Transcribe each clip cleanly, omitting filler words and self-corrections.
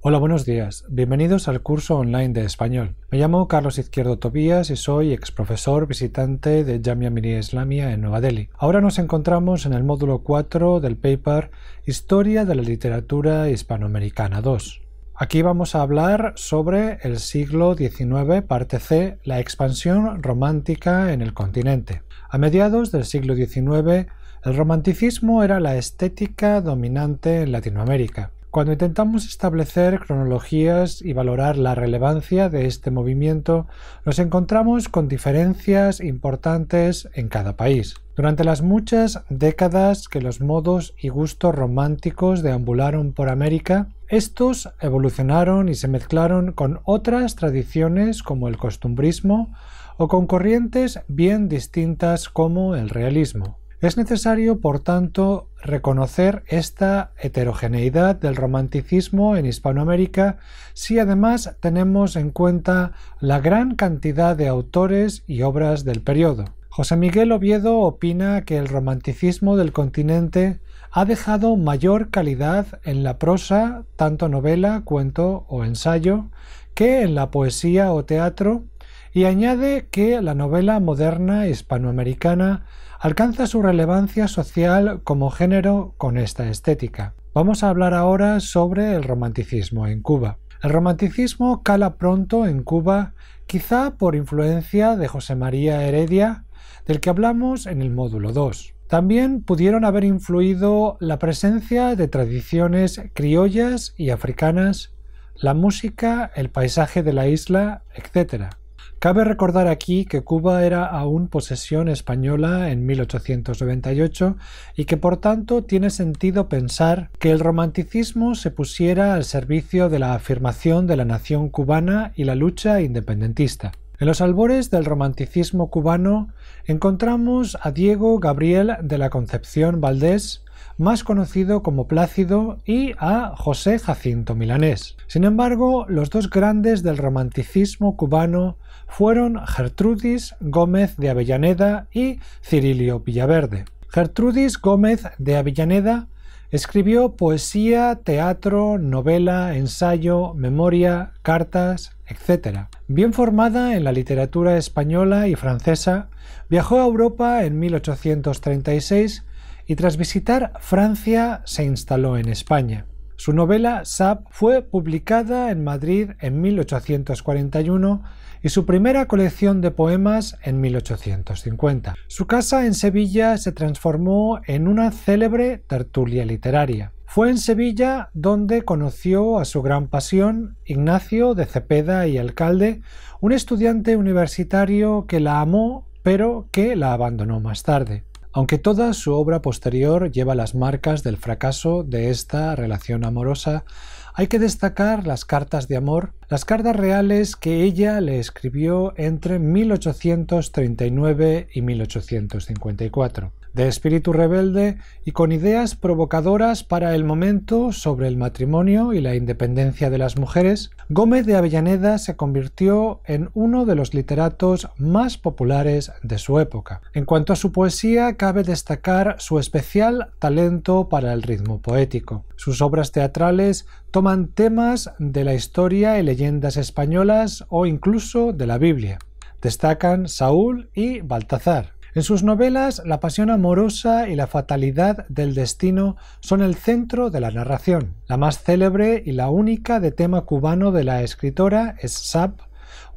Hola, buenos días. Bienvenidos al curso online de español. Me llamo Carlos Izquierdo Tobías y soy exprofesor visitante de Jamia Millia Islamia en Nueva Delhi. Ahora nos encontramos en el módulo 4 del paper Historia de la literatura hispanoamericana 2. Aquí vamos a hablar sobre el siglo XIX, parte C, la expansión romántica en el continente. A mediados del siglo XIX, el romanticismo era la estética dominante en Latinoamérica. Cuando intentamos establecer cronologías y valorar la relevancia de este movimiento, nos encontramos con diferencias importantes en cada país. Durante las muchas décadas que los modos y gustos románticos deambularon por América, estos evolucionaron y se mezclaron con otras tradiciones como el costumbrismo o con corrientes bien distintas como el realismo. Es necesario, por tanto, reconocer esta heterogeneidad del romanticismo en Hispanoamérica si además tenemos en cuenta la gran cantidad de autores y obras del periodo. José Miguel Oviedo opina que el romanticismo del continente ha dejado mayor calidad en la prosa, tanto novela, cuento o ensayo, que en la poesía o teatro, y añade que la novela moderna hispanoamericana alcanza su relevancia social como género con esta estética. Vamos a hablar ahora sobre el romanticismo en Cuba. El romanticismo cala pronto en Cuba, quizá por influencia de José María Heredia, del que hablamos en el módulo 2. También pudieron haber influido la presencia de tradiciones criollas y africanas, la música, el paisaje de la isla, etc. Cabe recordar aquí que Cuba era aún posesión española en 1898 y que por tanto tiene sentido pensar que el romanticismo se pusiera al servicio de la afirmación de la nación cubana y la lucha independentista. En los albores del romanticismo cubano encontramos a Diego Gabriel de la Concepción Valdés, más conocido como Plácido, y a José Jacinto Milanés. Sin embargo, los dos grandes del romanticismo cubano fueron Gertrudis Gómez de Avellaneda y Cirilio Villaverde. Gertrudis Gómez de Avellaneda escribió poesía, teatro, novela, ensayo, memoria, cartas, etc. Bien formada en la literatura española y francesa, viajó a Europa en 1836 y tras visitar Francia se instaló en España. Su novela Sab fue publicada en Madrid en 1841 y su primera colección de poemas en 1850. Su casa en Sevilla se transformó en una célebre tertulia literaria. Fue en Sevilla donde conoció a su gran pasión, Ignacio de Cepeda y Alcalde, un estudiante universitario que la amó pero que la abandonó más tarde. Aunque toda su obra posterior lleva las marcas del fracaso de esta relación amorosa, hay que destacar las cartas de amor, las cartas reales que ella le escribió entre 1839 y 1854. De espíritu rebelde y con ideas provocadoras para el momento sobre el matrimonio y la independencia de las mujeres, Gómez de Avellaneda se convirtió en uno de los literatos más populares de su época. En cuanto a su poesía, cabe destacar su especial talento para el ritmo poético. Sus obras teatrales toman temas de la historia y leyendas españolas o incluso de la Biblia. Destacan Saúl y Baltazar. En sus novelas, la pasión amorosa y la fatalidad del destino son el centro de la narración. La más célebre y la única de tema cubano de la escritora es Sab,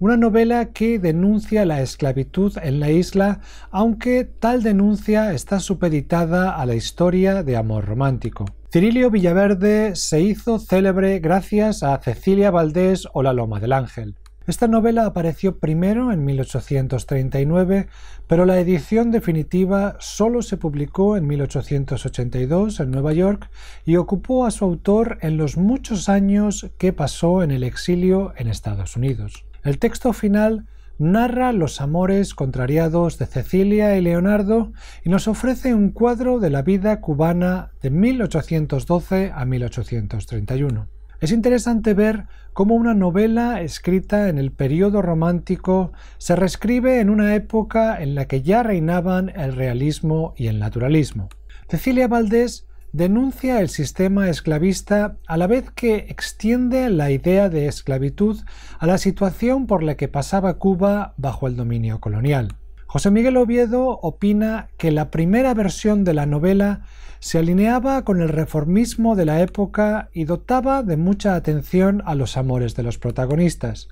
una novela que denuncia la esclavitud en la isla, aunque tal denuncia está supeditada a la historia de amor romántico. Cirilio Villaverde se hizo célebre gracias a Cecilia Valdés o La Loma del Ángel. Esta novela apareció primero en 1839, pero la edición definitiva solo se publicó en 1882 en Nueva York y ocupó a su autor en los muchos años que pasó en el exilio en Estados Unidos. El texto final narra los amores contrariados de Cecilia y Leonardo y nos ofrece un cuadro de la vida cubana de 1812 a 1831. Es interesante ver cómo una novela escrita en el periodo romántico se reescribe en una época en la que ya reinaban el realismo y el naturalismo. Cecilia Valdés denuncia el sistema esclavista a la vez que extiende la idea de esclavitud a la situación por la que pasaba Cuba bajo el dominio colonial. José Miguel Oviedo opina que la primera versión de la novela se alineaba con el reformismo de la época y dotaba de mucha atención a los amores de los protagonistas,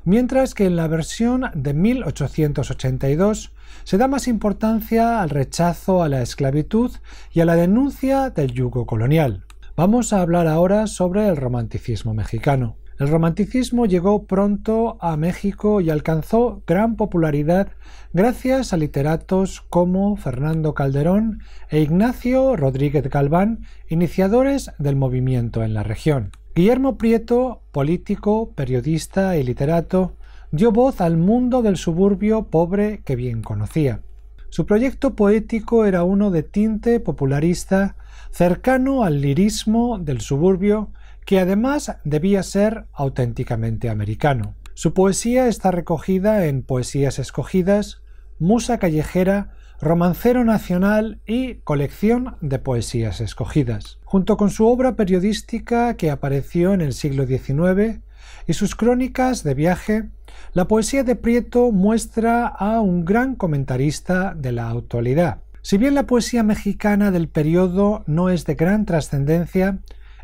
mientras que en la versión de 1882 se da más importancia al rechazo a la esclavitud y a la denuncia del yugo colonial. Vamos a hablar ahora sobre el romanticismo mexicano. El romanticismo llegó pronto a México y alcanzó gran popularidad gracias a literatos como Fernando Calderón e Ignacio Rodríguez Galván, iniciadores del movimiento en la región. Guillermo Prieto, político, periodista y literato, dio voz al mundo del suburbio pobre que bien conocía. Su proyecto poético era uno de tinte popularista, cercano al lirismo del suburbio, que además debía ser auténticamente americano. Su poesía está recogida en Poesías Escogidas, Musa Callejera, Romancero Nacional y Colección de Poesías Escogidas. Junto con su obra periodística que apareció en el siglo XIX y sus crónicas de viaje, la poesía de Prieto muestra a un gran comentarista de la actualidad. Si bien la poesía mexicana del periodo no es de gran trascendencia,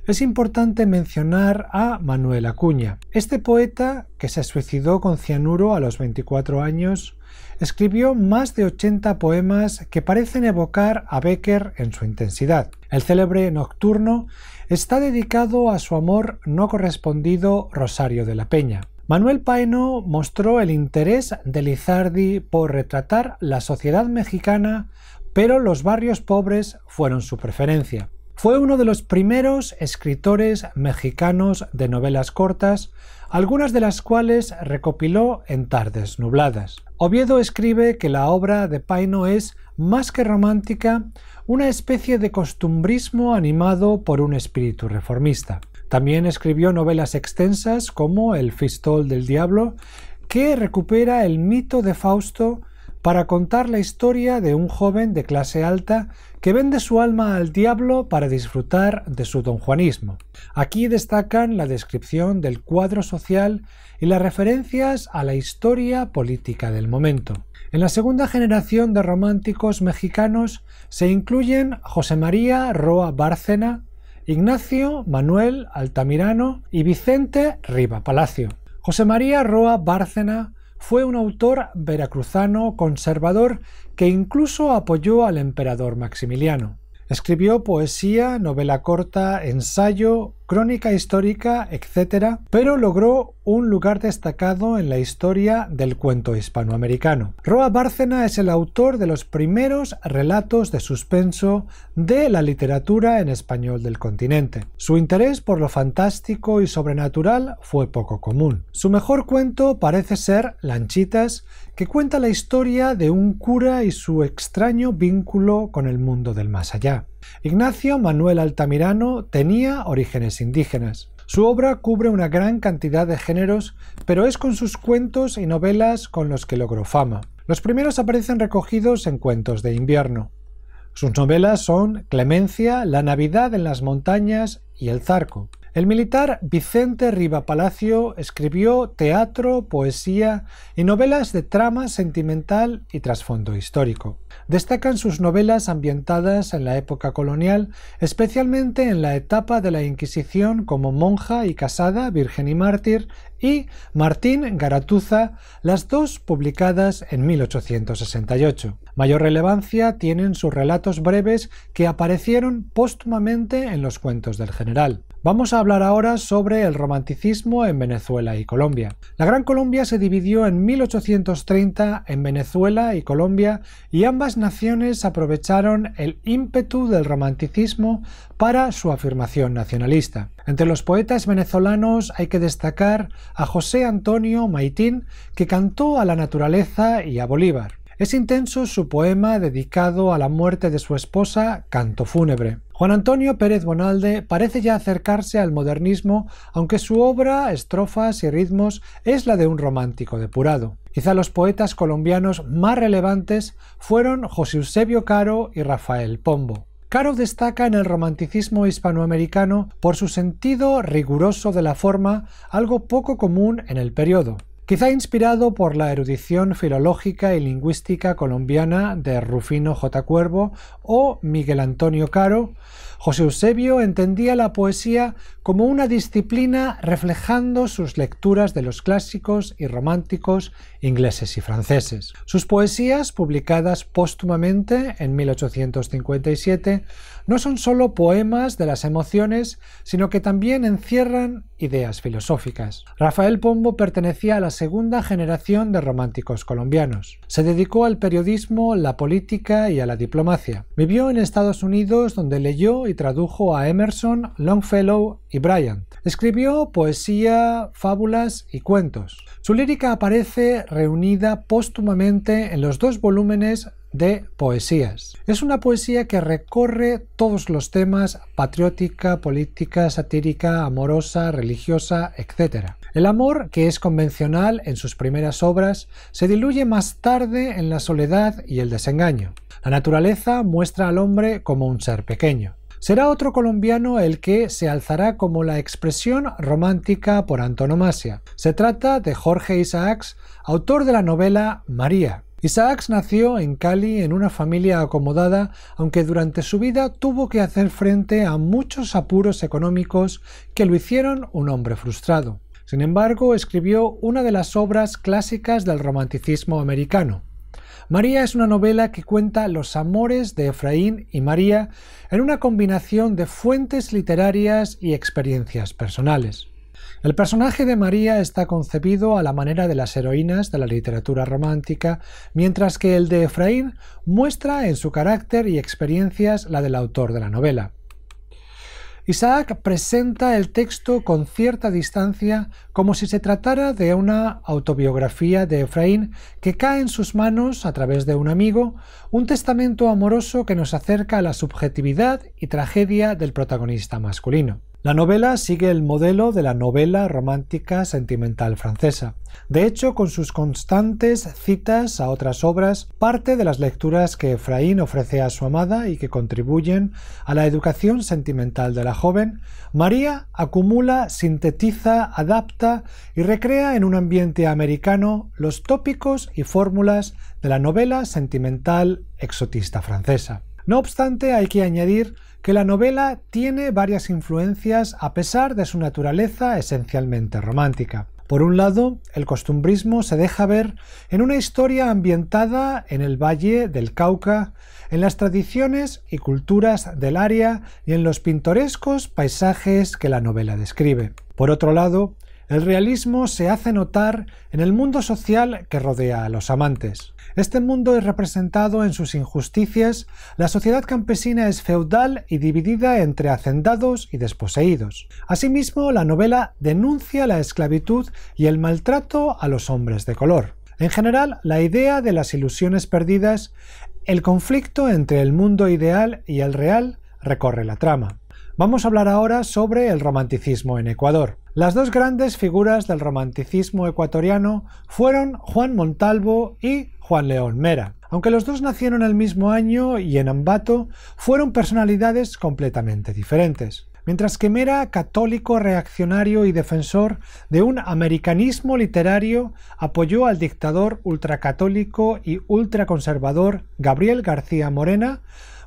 es importante mencionar a Manuel Acuña. Este poeta, que se suicidó con cianuro a los 24 años, escribió más de 80 poemas que parecen evocar a Bécquer en su intensidad. El célebre Nocturno está dedicado a su amor no correspondido Rosario de la Peña. Manuel Paino mostró el interés de Lizardi por retratar la sociedad mexicana, pero los barrios pobres fueron su preferencia. Fue uno de los primeros escritores mexicanos de novelas cortas, algunas de las cuales recopiló en Tardes Nubladas. Oviedo escribe que la obra de Paino es, más que romántica, una especie de costumbrismo animado por un espíritu reformista. También escribió novelas extensas como El Fistol del Diablo, que recupera el mito de Fausto para contar la historia de un joven de clase alta que vende su alma al diablo para disfrutar de su donjuanismo. Aquí destacan la descripción del cuadro social y las referencias a la historia política del momento. En la segunda generación de románticos mexicanos se incluyen José María Roa Bárcena, Ignacio Manuel Altamirano y Vicente Riva Palacio. José María Roa Bárcena fue un autor veracruzano conservador que incluso apoyó al emperador Maximiliano. Escribió poesía, novela corta, ensayo, crónica histórica, etc., pero logró un lugar destacado en la historia del cuento hispanoamericano. Roa Bárcena es el autor de los primeros relatos de suspenso de la literatura en español del continente. Su interés por lo fantástico y sobrenatural fue poco común. Su mejor cuento parece ser Lanchitas, que cuenta la historia de un cura y su extraño vínculo con el mundo del más allá. Ignacio Manuel Altamirano tenía orígenes indígenas. Su obra cubre una gran cantidad de géneros, pero es con sus cuentos y novelas con los que logró fama. Los primeros aparecen recogidos en Cuentos de invierno. Sus novelas son Clemencia, La Navidad en las montañas y El Zarco. El militar Vicente Riva Palacio escribió teatro, poesía y novelas de trama sentimental y trasfondo histórico. Destacan sus novelas ambientadas en la época colonial, especialmente en la etapa de la Inquisición como Monja y Casada, Virgen y Mártir, y Martín Garatuza, las dos publicadas en 1868. Mayor relevancia tienen sus relatos breves que aparecieron póstumamente en los Cuentos del General. Vamos a hablar ahora sobre el romanticismo en Venezuela y Colombia. La Gran Colombia se dividió en 1830 en Venezuela y Colombia y ambas naciones aprovecharon el ímpetu del romanticismo para su afirmación nacionalista. Entre los poetas venezolanos hay que destacar a José Antonio Maitín, que cantó a la naturaleza y a Bolívar. Es intenso su poema dedicado a la muerte de su esposa, Canto fúnebre. Juan Antonio Pérez Bonalde parece ya acercarse al modernismo, aunque su obra, estrofas y ritmos, es la de un romántico depurado. Quizá los poetas colombianos más relevantes fueron José Eusebio Caro y Rafael Pombo. Caro destaca en el romanticismo hispanoamericano por su sentido riguroso de la forma, algo poco común en el periodo. Quizá inspirado por la erudición filológica y lingüística colombiana de Rufino J. Cuervo o Miguel Antonio Caro, José Eusebio entendía la poesía como una disciplina reflejando sus lecturas de los clásicos y románticos ingleses y franceses. Sus poesías, publicadas póstumamente en 1857, no son solo poemas de las emociones, sino que también encierran ideas filosóficas. Rafael Pombo pertenecía a la segunda generación de románticos colombianos. Se dedicó al periodismo, la política y a la diplomacia. Vivió en Estados Unidos, donde leyó y tradujo a Emerson, Longfellow y Bryant. Escribió poesía, fábulas y cuentos. Su lírica aparece reunida póstumamente en los 2 volúmenes de poesías. Es una poesía que recorre todos los temas: patriótica, política, satírica, amorosa, religiosa, etc. El amor, que es convencional en sus primeras obras, se diluye más tarde en la soledad y el desengaño. La naturaleza muestra al hombre como un ser pequeño. Será otro colombiano el que se alzará como la expresión romántica por antonomasia. Se trata de Jorge Isaacs, autor de la novela María. Isaacs nació en Cali en una familia acomodada, aunque durante su vida tuvo que hacer frente a muchos apuros económicos que lo hicieron un hombre frustrado. Sin embargo, escribió una de las obras clásicas del romanticismo americano. María es una novela que cuenta los amores de Efraín y María en una combinación de fuentes literarias y experiencias personales. El personaje de María está concebido a la manera de las heroínas de la literatura romántica, mientras que el de Efraín muestra en su carácter y experiencias la del autor de la novela. Isaac presenta el texto con cierta distancia, como si se tratara de una autobiografía de Efraín que cae en sus manos a través de un amigo, un testamento amoroso que nos acerca a la subjetividad y tragedia del protagonista masculino. La novela sigue el modelo de la novela romántica sentimental francesa. De hecho, con sus constantes citas a otras obras, parte de las lecturas que Efraín ofrece a su amada y que contribuyen a la educación sentimental de la joven, María acumula, sintetiza, adapta y recrea en un ambiente americano los tópicos y fórmulas de la novela sentimental exotista francesa. No obstante, hay que añadir que la novela tiene varias influencias a pesar de su naturaleza esencialmente romántica. Por un lado, el costumbrismo se deja ver en una historia ambientada en el Valle del Cauca, en las tradiciones y culturas del área y en los pintorescos paisajes que la novela describe. Por otro lado, el realismo se hace notar en el mundo social que rodea a los amantes. Este mundo es representado en sus injusticias, la sociedad campesina es feudal y dividida entre hacendados y desposeídos. Asimismo, la novela denuncia la esclavitud y el maltrato a los hombres de color. En general, la idea de las ilusiones perdidas, el conflicto entre el mundo ideal y el real, recorre la trama. Vamos a hablar ahora sobre el romanticismo en Ecuador. Las 2 grandes figuras del romanticismo ecuatoriano fueron Juan Montalvo y Juan León Mera. Aunque los 2 nacieron el mismo año y en Ambato, fueron personalidades completamente diferentes. Mientras que Mera, católico reaccionario y defensor de un americanismo literario, apoyó al dictador ultracatólico y ultraconservador Gabriel García Moreno,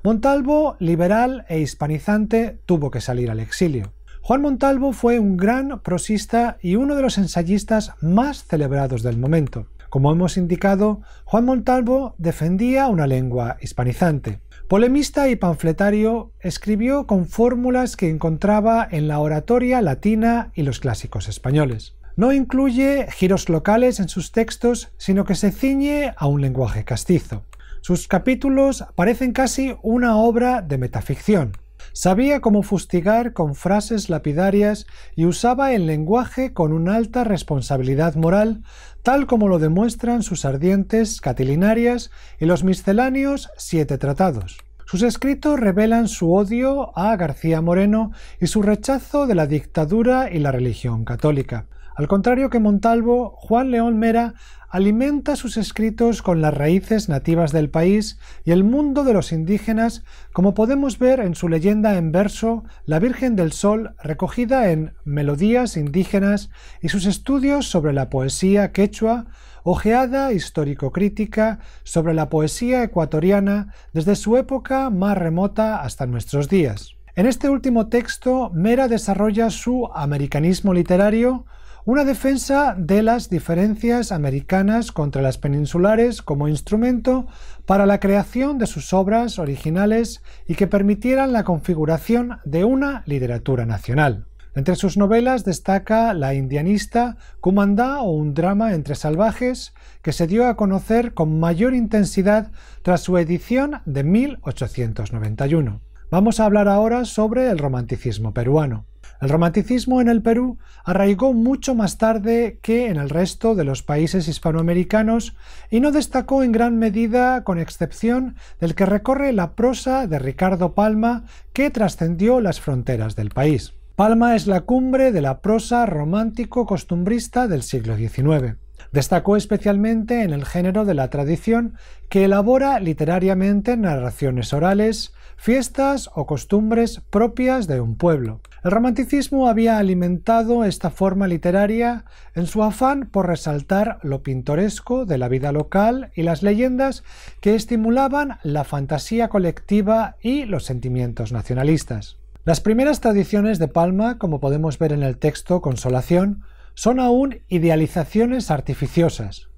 Montalvo, liberal e hispanizante, tuvo que salir al exilio. Juan Montalvo fue un gran prosista y uno de los ensayistas más celebrados del momento. Como hemos indicado, Juan Montalvo defendía una lengua hispanizante. Polemista y panfletario, escribió con fórmulas que encontraba en la oratoria latina y los clásicos españoles. No incluye giros locales en sus textos, sino que se ciñe a un lenguaje castizo. Sus capítulos parecen casi una obra de metaficción. Sabía cómo fustigar con frases lapidarias y usaba el lenguaje con una alta responsabilidad moral, tal como lo demuestran sus ardientes Catilinarias y los misceláneos 7 tratados. Sus escritos revelan su odio a García Moreno y su rechazo de la dictadura y la religión católica. Al contrario que Montalvo, Juan León Mera alimenta sus escritos con las raíces nativas del país y el mundo de los indígenas, como podemos ver en su leyenda en verso La Virgen del Sol, recogida en Melodías indígenas, y sus estudios sobre la poesía quechua, ojeada histórico-crítica sobre la poesía ecuatoriana desde su época más remota hasta nuestros días. En este último texto, Mera desarrolla su americanismo literario, una defensa de las diferencias americanas contra las peninsulares como instrumento para la creación de sus obras originales y que permitieran la configuración de una literatura nacional. Entre sus novelas destaca La indianista, Cumandá o Un drama entre salvajes, que se dio a conocer con mayor intensidad tras su edición de 1891. Vamos a hablar ahora sobre el romanticismo peruano. El romanticismo en el Perú arraigó mucho más tarde que en el resto de los países hispanoamericanos y no destacó en gran medida, con excepción del que recorre la prosa de Ricardo Palma, que trascendió las fronteras del país. Palma es la cumbre de la prosa romántico-costumbrista del siglo XIX. Destacó especialmente en el género de la tradición, que elabora literariamente narraciones orales, fiestas o costumbres propias de un pueblo. El romanticismo había alimentado esta forma literaria en su afán por resaltar lo pintoresco de la vida local y las leyendas que estimulaban la fantasía colectiva y los sentimientos nacionalistas. Las primeras tradiciones de Palma, como podemos ver en el texto Consolación, son aún idealizaciones artificiosas.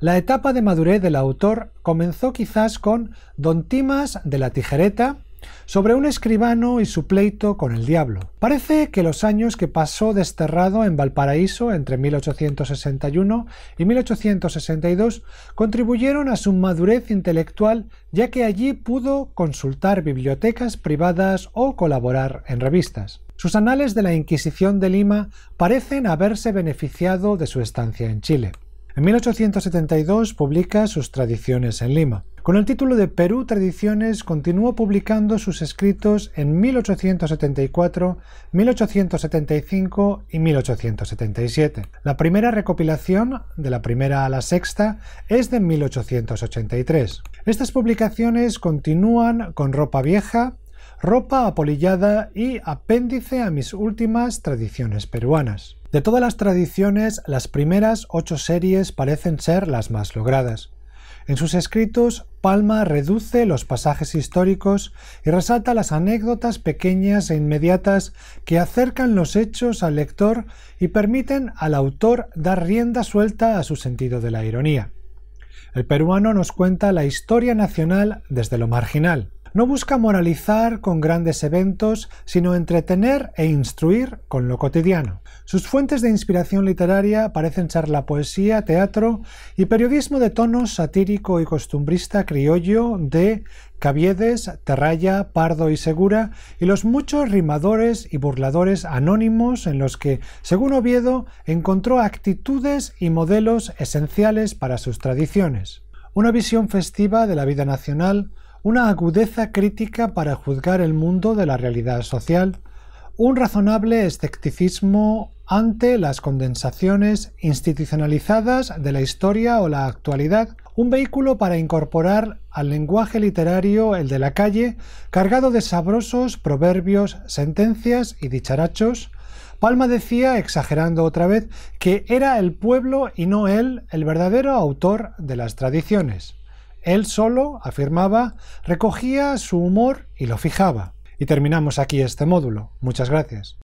La etapa de madurez del autor comenzó quizás con Don Timas de la Tijereta, sobre un escribano y su pleito con el diablo. Parece que los años que pasó desterrado en Valparaíso entre 1861 y 1862 contribuyeron a su madurez intelectual, ya que allí pudo consultar bibliotecas privadas o colaborar en revistas. Sus anales de la Inquisición de Lima parecen haberse beneficiado de su estancia en Chile. En 1872 publica sus Tradiciones en Lima. Con el título de Perú Tradiciones continuó publicando sus escritos en 1874, 1875 y 1877. La primera recopilación, de la primera a la sexta, es de 1883. Estas publicaciones continúan con Ropa Vieja, Ropa apolillada y Apéndice a mis últimas tradiciones peruanas. De todas las tradiciones, las primeras 8 series parecen ser las más logradas. En sus escritos, Palma reduce los pasajes históricos y resalta las anécdotas pequeñas e inmediatas que acercan los hechos al lector y permiten al autor dar rienda suelta a su sentido de la ironía. El peruano nos cuenta la historia nacional desde lo marginal. No busca moralizar con grandes eventos, sino entretener e instruir con lo cotidiano. Sus fuentes de inspiración literaria parecen ser la poesía, teatro y periodismo de tono satírico y costumbrista criollo de Caviedes, Terraya, Pardo y Segura, y los muchos rimadores y burladores anónimos en los que, según Oviedo, encontró actitudes y modelos esenciales para sus tradiciones. Una visión festiva de la vida nacional, una agudeza crítica para juzgar el mundo de la realidad social, un razonable escepticismo ante las condensaciones institucionalizadas de la historia o la actualidad, un vehículo para incorporar al lenguaje literario el de la calle, cargado de sabrosos proverbios, sentencias y dicharachos. Palma decía, exagerando otra vez, que era el pueblo y no él el verdadero autor de las tradiciones. Él solo, afirmaba, recogía su humor y lo fijaba. Y terminamos aquí este módulo. Muchas gracias.